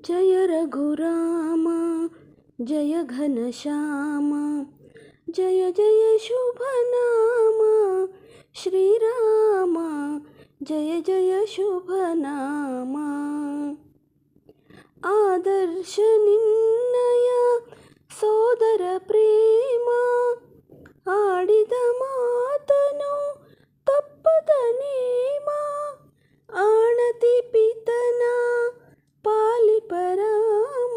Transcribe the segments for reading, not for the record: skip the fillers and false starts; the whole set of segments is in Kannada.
जय रघुराम जय घनश्याम जय जय शुभ नाम श्रीराम जय जय शुभ नाम आदर्श निन्नय ಸೋದರ ಪ್ರೇಮ ಆಡಿದ ಮಾತನು ತಪ್ಪದ ನೇಮ ಆಣತಿ ಪಿತನ ಪಾಲಿಪರಾಮ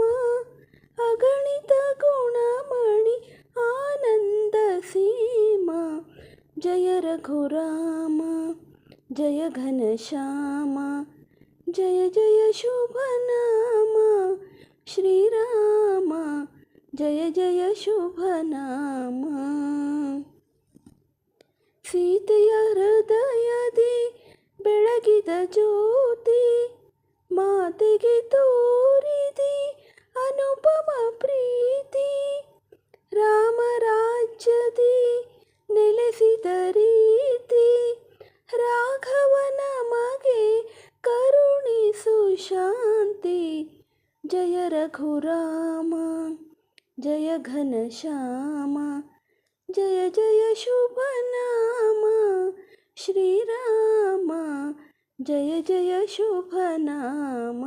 ಅಗಣಿತ ಗುಣಮಣಿ ಆನಂದ ಸೀಮ ಜಯ ರಘುರಾಮ ಜಯ ಘನಶ್ಯಾಮ ಜಯ ಜಯ ಶುಭ ನಾಮ ಶ್ರೀರಾಮ ಜಯ ಜಯ ಶುಭ ನಾಮ ಸೀತೆಯ ಹೃದಯದಿ ಬೆಳಗಿದ ಜ್ಯೋತಿ ಮಾತೆಗೆ ತೋರಿದಿ ಅನುಪಮ ಪ್ರೀತಿ ರಾಮರಾಜ್ಯದಿ ನೆಲೆಸಿದ ರೀತಿ ರಾಘವನ ಮಗೆ ಕರುಣಿಸು ಶಾಂತಿ ಜಯ ರಘುರಾಮ ಜಯ ಘನಶ್ಯಾಮ ಜಯ ಜಯ ಶುಭ ನಾಮ ಶ್ರೀರಾಮ ಜಯ ಜಯ ಶುಭ ನಾಮ